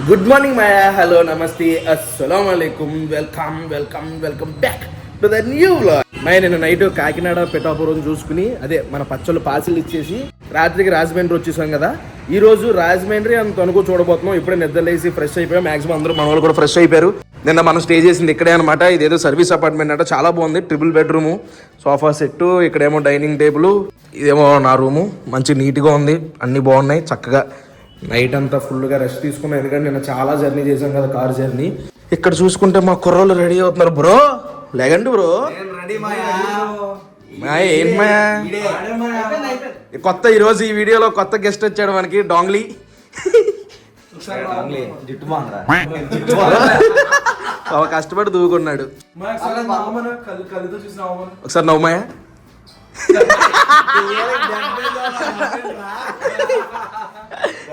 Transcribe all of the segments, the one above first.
Good morning మాయా, hello, నమస్తే, అస్సలాము అలైకుం, welcome back to the new vlog. మాయ నేను నైట్ కాకినాడ పిఠాపురం చూసుకుని అదే మన పచ్చళ్ళు పార్సిల్ ఇచ్చేసి రాత్రికి రాజమండ్రి వచ్చేసాం కదా. ఈ రోజు రాజమండ్రి అంత తణుకు చూడబోతున్నాం. ఇప్పుడే నిద్రలేసి ఫ్రెష్ అయిపోయాం. మాక్సిమం అందరూ మన వాళ్ళు కూడా ఫ్రెష్ అయిపోయారు. నిన్న మనం స్టే చేసింది ఇక్కడే అనమాట. ఇదేదో సర్వీస్ అపార్ట్మెంట్ అంట, చాలా బాగుంది. ట్రిపుల్ బెడ్రూము, సోఫా సెట్, ఇక్కడేమో డైనింగ్ టేబుల్, ఇదేమో నా రూము. మంచి నీట్గా ఉంది, అన్నీ బాగున్నాయి. చక్కగా నైట్ అంతా ఫుల్గా రెస్ట్ తీసుకున్నాం, ఎందుకంటే నేను చాలా జర్నీ చేశాం కదా, కార్ జర్నీ. ఇక్కడ చూసుకుంటే మా కుర్రోళ్ళు రెడీ అవుతున్నారు. Bro లేకండి bro. మాయ ఏంటి మాయా కొత్త ఈరోజు ఈ వీడియోలో కొత్త గెస్ట్ వచ్చాడు మనకి, డాంగ్లీ. కష్టపడి దూకున్నాడు. ఒకసారి నవ్వు మాయా.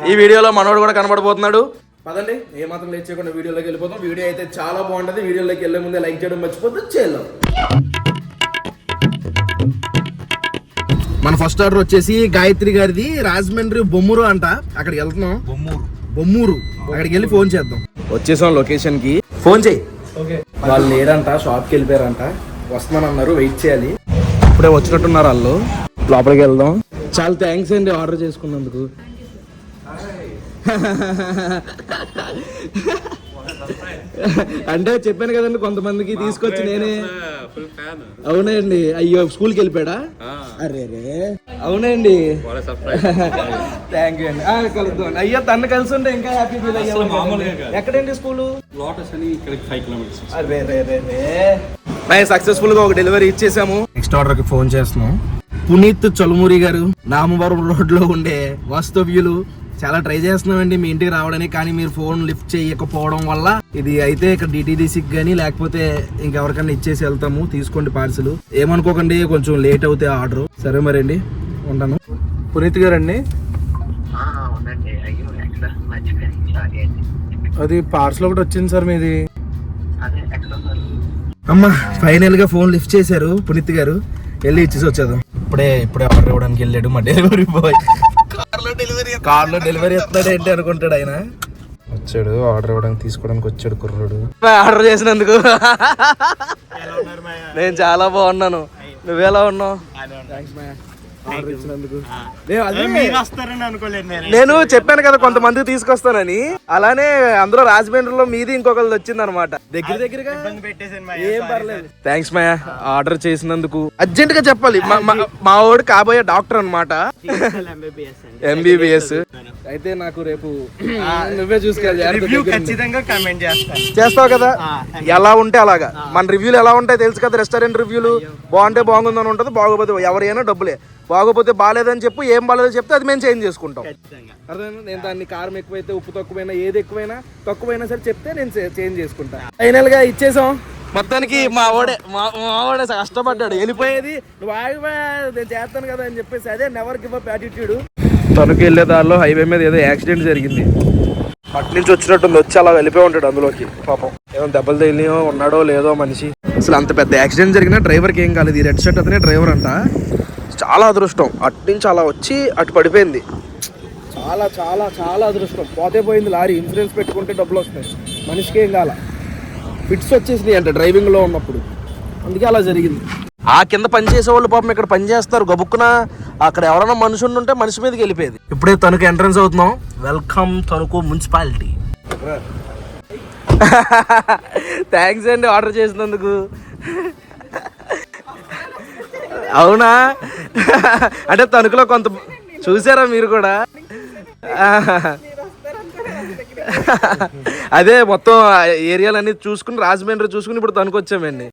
ఈ వీడియోలో మనోడు కూడా కనబడిపోతున్నాడు. పదండి, ఏ మాత్రం లేట్ చేయకుండా వీడియోలోకి వెళ్ళిపోతాం. వీడియో అయితే చాలా బాగుంటుంది. వీడియోలోకి వెళ్ళే ముందే లైక్ చేయడం మర్చిపోతుంది. చేద్దాం. మన ఫస్ట్ ఆర్డర్ వచ్చేసి గాయత్రి గారిది, రాజమండ్రి బొమ్మూరు అంట. అక్కడికి వెళ్తున్నాం. బొమ్మూరు అక్కడికి వెళ్ళి ఫోన్ చేద్దాం. వచ్చేసాం లొకేషన్ కి. ఫోన్ చేయి. వాళ్ళు లేరంట, షాప్కి వెళ్ళిపోయారంట. వస్తున్నానన్నారు, వెయిట్ చేయాలి. ఇప్పుడే వచ్చినట్టున్నారు వాళ్ళు. లోపలికి వెళ్దాం. చాలా థ్యాంక్స్ అండి ఆర్డర్ చేసుకున్నందుకు. అంటే చెప్పాను కదండి, కొంతమందికి తీసుకొచ్చి నేనే. అవునండి. అయ్యో, స్కూల్కి వెళ్ళిపోయాడా? అరే రే, అవునండి. థ్యాంక్ యూ అండి. కలుద్దాం. అయ్యో, తను కలిసి ఉంటే ఇంకా హ్యాపీ ఫీల్ అయ్యా. ఎక్కడండి స్కూలు? అరే రే రే రే. సక్సెస్ఫుల్ గా ఒక డెలివరీ ఇచ్చేసాము. నెక్స్ట్ ఆర్డర్ కి ఫోన్ చేస్తున్నాం. పునీత్ చలుమూరి గారు, నామవరం రోడ్ లో ఉండే వాస్తవ్యులు. చాలా ట్రై చేస్తున్నామండి మీ ఇంటికి రావడానికి, కానీ మీరు ఫోన్ లిఫ్ట్ చేయకపోవడం వల్ల ఇది అయితే ఇక్కడ డిటీడీసీకి కానీ లేకపోతే ఇంకెవరికన్నా ఇచ్చేసి వెళ్తాము. తీసుకోండి పార్సిల్. ఏమనుకోకండి, కొంచెం లేట్ అవుతే ఆర్డర్. సరే మరి అండి, ఉంటాను. పునీత్ గారు అండి, అది పార్సల్ ఒకటి వచ్చింది సార్ మీది. అమ్మా, ఫైనల్ గా ఫోన్ లిఫ్ట్ చేశారు పునీత్ గారు. వెళ్ళి ఇచ్చేసి వచ్చేద్దాం. ఇప్పుడే ఆర్డర్ ఇవ్వడానికి వెళ్ళాడు మా డెలివరీ బాయ్. కార్ లో డెలివరీ ఎత్తాడు ఏంటి అనుకుంటాడు ఆయన. వచ్చాడు ఆర్డర్ ఇవ్వడానికి, తీసుకోవడానికి వచ్చాడు కుర్రాడు. ఆర్డర్ చేసినందుకు నేను చాలా బాగున్నాను. నువ్వెలా ఉన్నావు? నేను చెప్పాను కదా కొంతమంది తీసుకొస్తానని. అలానే అందులో రాజమండ్రిలో మీది ఇంకొకరిది వచ్చింది అనమాట. దగ్గరగా ఏం పర్లేదు. థ్యాంక్స్ మాయా ఆర్డర్ చేసినందుకు. అర్జెంట్ గా చెప్పాలి, మా వాడు కాబోయే డాక్టర్ అనమాట, MBBS. అయితే నాకు రేపు నువ్వే చూసుకోవాలి. చేస్తావు కదా, ఎలా ఉంటే అలాగా. మన రివ్యూలు ఎలా ఉంటాయి తెలుసు కదా. రెస్టారెంట్ రివ్యూలు బాగుంటే బాగుందని ఉంటుంది, బాగోపోతే ఎవరైనా డబ్బులే. బాగోపోతే బాగాలేదని చెప్పు, ఏం బాగాలేదో చెప్తే అది మేము చేంజ్ చేసుకుంటాం. అర్థమైనా? నేను దాన్ని కారం ఎక్కువైతే, ఉప్పు తక్కువైనా, ఏది తక్కువైనా సరే చెప్తే నేను చేంజ్ చేసుకుంటా. ఫైనల్ గా ఇచ్చేసాం. మొత్తానికి మా వాడే కష్టపడ్డాడు. వెళ్ళిపోయేది నువ్వు ఆగిపోయా, నేను చేస్తాను కదా అని చెప్పేసి. అదే నెవర్ గివ్ అప్ యాటిట్యూడ్. తనకు వెళ్ళే దారిలో హైవే మీద ఏదో యాక్సిడెంట్ జరిగింది. అటు నుంచి వచ్చినట్టుంది, వచ్చి అలా వెళ్ళిపోయి ఉంటాడు అందులోకి. పాపం ఏమో దెబ్బలు తగిలియో ఉన్నాడో లేదో మనిషి. అసలు అంత పెద్ద యాక్సిడెంట్ జరిగినా డ్రైవర్కి ఏం కాలేదు. ఈ రెడ్ షర్ట్ అతనే డ్రైవర్ అంట. చాలా అదృష్టం, అటు నుంచి అలా వచ్చి అటు పడిపోయింది. చాలా చాలా చాలా అదృష్టం. పోతే పోయింది లారీ. ఇన్సూరెన్స్ పెట్టుకుంటే డబ్బులు వస్తాయి, మనిషికి ఏం కాల. ఫిట్స్ వచ్చేసినాయి అంటే డ్రైవింగ్ లో ఉన్నప్పుడు, అందుకే అలా జరిగింది. ఆ కింద పని చేసే వాళ్ళు పాపం ఇక్కడ పని చేస్తారు. గబుక్కున అక్కడ ఎవరైనా మనిషి ఉంటే మనిషి మీదకి వెళ్ళిపోయేది. ఇప్పుడే తణుకు ఎంట్రన్స్ అవుతున్నాం. Welcome Tanuku municipality. థ్యాంక్స్ అండి ఆర్డర్ చేసినందుకు. అవునా, అంటే తణుకులో కొంత చూసారా మీరు కూడా? అదే మొత్తం ఏరియాలన్నీ చూసుకుని, రాజమండ్రి చూసుకుని ఇప్పుడు తణుకు వచ్చామండి.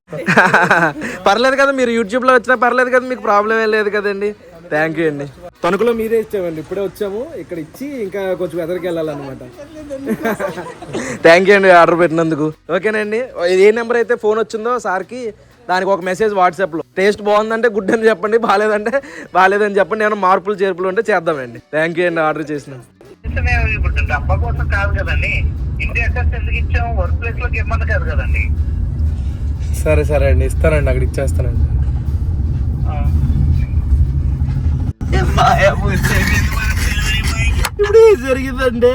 పర్లేదు కదా, మీరు యూట్యూబ్లో వచ్చినా పర్లేదు కదా, మీకు ప్రాబ్లం ఏం లేదు కదండి. థ్యాంక్ యూ అండి. తణుకులో మీరే ఇచ్చామండి, ఇప్పుడే వచ్చాము. ఇక్కడ ఇచ్చి ఇంకా కొంచెం ఎదరికి వెళ్ళాలన్నమాట. థ్యాంక్ యూ అండి ఆర్డర్ పెట్టినందుకు. ఓకేనండి, ఏ నెంబర్ అయితే ఫోన్ వచ్చిందో సార్కి, దానికి ఒక మెసేజ్ వాట్సాప్లో. టేస్ట్ బాగుందంటే గుడ్ అని చెప్పండి, బాగాలేదంటే బాగాలేదని చెప్పండి. ఏమైనా మార్పులు చేర్పులు ఉంటే చేద్దామండి. థ్యాంక్ యూ అండి ఆర్డర్ చేసిన. డబ్బా కోసం కాదు కదండి, ఇంటి అడ్రస్ ఎందుకు ఇచ్చాము, వర్క్ ప్లేస్ లోకి ఇవ్వమని కాదు కదండి. సరే అండి, ఇస్తానండి, అక్కడ ఇచ్చేస్తానండి. ఇప్పుడు ఏం జరిగిందంటే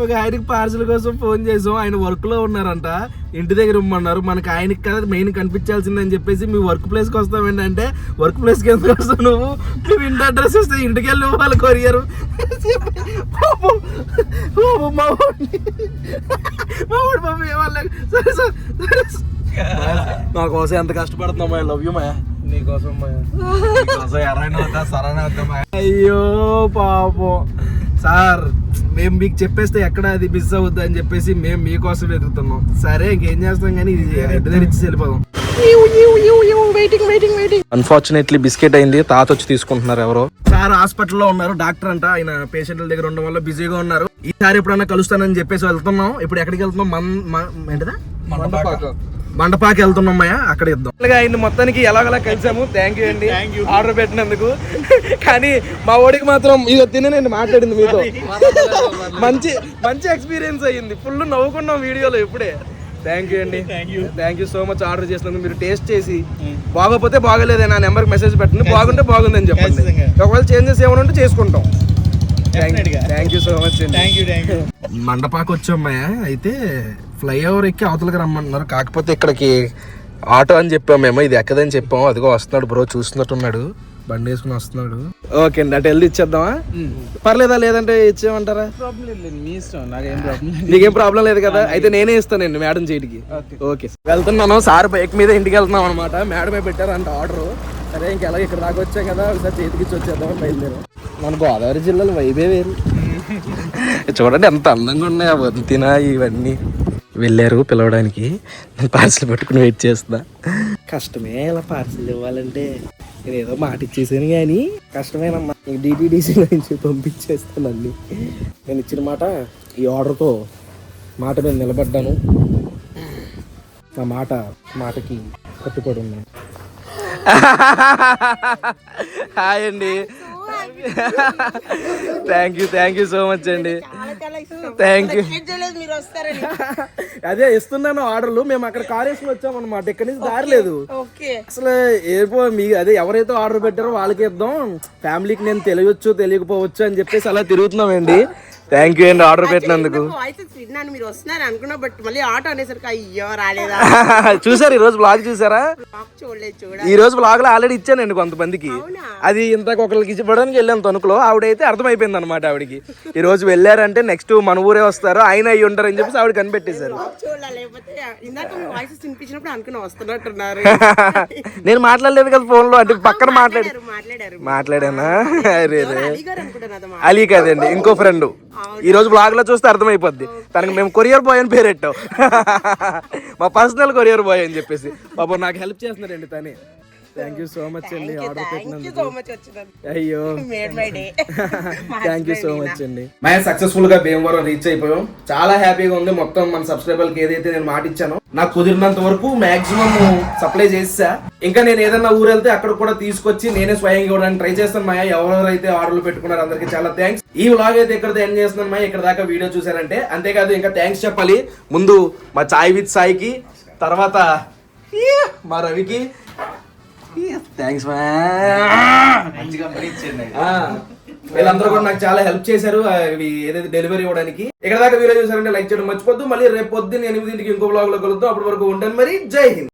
ఒక ఆయనకి పార్సల్ కోసం ఫోన్ చేసాం, ఆయన వర్క్ లో ఉన్నారంట, ఇంటి దగ్గర ఇమ్మన్నారు. మనకి ఆయనకి కదా మెయిన్ కనిపించాల్సిందని చెప్పేసి మీ వర్క్ ప్లేస్ కి వస్తాం ఏంటంటే, వర్క్ ప్లేస్ కి ఎందుకు వస్తావు నువ్వు ఇంటి అడ్రస్ ఇస్తే ఇంటికి వెళ్ళి వాళ్ళు కొరియర్ సరే సార్ నా కోసం ఎంత కష్టపడుతున్నామా, లవ్ యూ మాయా. నీకోసం అయ్యో పాపం సార్, మేము మీకు చెప్పేస్తే ఎక్కడ అది మిస్ అవుద్ది అని చెప్పేసి మేము మీకోసం వెతుకుతున్నాం. సరే ఇంకేం చేస్తాం కానీ ఇది ఇంటి దగ్గర ఇచ్చి వెళ్ళిపోదాం. అన్ఫార్చునేట్లీ బిస్కెట్ అయింది, తాత వచ్చి తీసుకుంటున్నారు. ఎవరో సార్ హాస్పిటల్లో ఉన్నారు, డాక్టర్ అంట, ఆయన పేషెంట్ల దగ్గర ఉండడం వల్ల బిజీగా ఉన్నారు. ఈసారి ఎప్పుడన్నా కలుస్తానని చెప్పేసి వెళ్తున్నాం. ఇప్పుడు ఎక్కడికి వెళ్తున్నాం? ఏంటిదా మండపాకి వెళ్తున్నాం అయ్యా, అక్కడ ఇద్దాం. ఆయన మొత్తానికి ఎలాగలా కలిసాము. థ్యాంక్ యూ అండి ఆర్డర్ పెట్టినందుకు. కానీ మా ఓడికి మాత్రం ఇది తినేనండి మాట్లాడింది మీతో. మంచి మంచి ఎక్స్పీరియన్స్ అయ్యింది, ఫుల్ నవ్వుకున్నాం వీడియోలో ఇప్పుడే. థ్యాంక్ యూ అండి, thank you so much. Order చేసినందుకు మీరు టేస్ట్ చేసి బాగోపోతే బాగోలేదే నా నెంబర్కి మెసేజ్ పెట్టండి, బాగుంటే బాగుందని చెప్పండి. ఒకవేళ చేంజెస్ ఏమైనా ఉంటే చేసుకుంటాం. థ్యాంక్ యూ సో మచ్ అండి. మండపాకి వచ్చామయ్యా, అయితే ఫ్లైఓవర్ ఎక్కి అవతలకి రమ్మంటున్నారు. కాకపోతే ఇక్కడికి ఆటో అని చెప్పామేమో, ఇది ఎక్కదని చెప్పాము. అదిగో వస్తున్నాడు బ్రో, చూస్తున్నట్టున్నాడు, బండి వేసుకుని వస్తున్నాడు. ఓకే అండి, అటు వెళ్ళి ఇచ్చేద్దామా? పర్లేదా, లేదంటే ఇచ్చేయమంటారా? మీ ఇష్టం, నాకేం ప్రాబ్లం. నీకేం ప్రాబ్లం లేదు కదా? అయితే నేనే ఇస్తానండి మేడం చేతికి. ఓకే వెళ్తున్నాను, సార్ బైక్ మీద ఇంటికి వెళ్తున్నాం అనమాట. మేడమే పెట్టారంట ఆర్డర్. సరే ఇంకెలా ఇక్కడ దాకా వచ్చాం కదా, ఒకసారి చేతికి ఇచ్చి వచ్చేద్దాం బయలుదేరాం. మన గోదావరి జిల్లాలో వైబే వేరు. చూడండి ఎంత అందంగా ఉన్నాయి వంతిన ఇవన్నీ. వెళ్ళారు పిలవడానికి, నేను పార్సిల్ పట్టుకుని వెయిట్ చేస్తున్నా. కష్టమే ఇలా పార్సిల్ ఇవ్వాలంటే, నేను ఏదో మాట ఇచ్చేసాను కానీ కష్టమేనమ్మా. డిటిడిసి నుంచి పంపించేస్తాను అన్ని. నేను ఇచ్చిన మాట, ఈ ఆర్డర్తో మాట మీద నిలబడ్డాను. నా మాటకి కట్టుబడి ఉన్నాను. హాయ్ అండి, థ్యాంక్ యూ సో మచ్ అండి. Thank you. అదే ఇస్తున్నాను ఆర్డర్లు. మేము అక్కడ కార్ వేసుకుని వచ్చాం అనమాట, ఇక్కడి నుంచి దారి లేదు అసలు. ఏపో మీ అదే ఎవరైతే ఆర్డర్ పెట్టారో వాళ్ళకి ఇద్దాం, ఫ్యామిలీకి నేను తెలియచ్చు తెలియకపోవచ్చు అని చెప్పేసి అలా తిరుగుతున్నామండి. థ్యాంక్ యూ అండి ఆర్డర్ పెట్టినందుకు. చూసారు ఈ రోజు బ్లాగ్ చూసారా? ఈ రోజు బ్లాగ్ లో ఆల్రెడీ ఇచ్చానండి కొంతమందికి. అది ఇంతకు ఒకరికి ఇచ్చిపోవడానికి వెళ్ళాను తణుకులో. ఆవిడైతే అర్థమైపోయింది అనమాట ఆవిడకి, ఈ రోజు వెళ్ళారంటే నెక్స్ట్ మన ఊరే వస్తారు, ఆయన అయ్యి ఉంటారు అని చెప్పేసి ఆవిడ కనిపెట్టేశారు. నేను మాట్లాడలేదు కదా ఫోన్ లో, అంటే పక్కన మాట్లాడానా? అలీ కాదండి, ఇంకో ఫ్రెండ్. ఈ రోజు బ్లాగ్ లో చూస్తే అర్థమైపోద్ది తనకి మేము కొరియర్ బాయ్ అని పేరెట్టాం. మా పర్సనల్ కొరియర్ బాయ్ అని చెప్పేసి. పాపం నాకు హెల్ప్ చేస్తున్నారండి తనే. థ్యాంక్ యూ సో మచ్ అండి ఆర్డర్ పెట్టినందుకు. అయ్యో థ్యాంక్ యూ సో మచ్ అండి. మేము సక్సెస్ఫుల్ గా భీమవరం రీచ్ అయిపోయాం. చాలా హ్యాపీగా ఉంది. మొత్తం మన సబ్స్క్రైబర్లకి ఏదైతే నేను మాట ఇచ్చానో, నాకు కుదిరినంత వరకు మాక్సిమం సప్లై చేసా. ఇంకా నేను ఏదన్నా ఊరు వెళ్తే అక్కడ కూడా తీసుకొచ్చి నేనే స్వయంగా ఇవ్వడానికి ట్రై చేస్తాను. మాయా ఎవరెవరైతే ఆర్డర్లు పెట్టుకున్నారో అందరికి చాలా థ్యాంక్స్. ఈ వ్లాగ్ అయితే ఇక్కడ ఎండ్ చేస్తున్నాను మాయా, ఇక్కడ దాకా వీడియో చూసారంటే. అంతేకాదు ఇంకా థ్యాంక్స్ చెప్పాలి. ముందు మా చాయ్ విత్ సాయికి, తర్వాత మా రవికి థ్యాంక్స్. వీళ్ళందరూ కూడా నాకు చాలా హెల్ప్ చేశారు ఏదైతే డెలివరీ ఇవ్వడానికి. ఇక్కడ దాకా వీడియో చూసారంటే లైక్ చేయడం మర్చిపోద్దు. మళ్ళీ రేపు పొద్దున్న 8 ఇంకో బ్లాగ్ లో కలుద్దాం. అప్పటి వరకు ఉంటాను మరి. జై హింద్.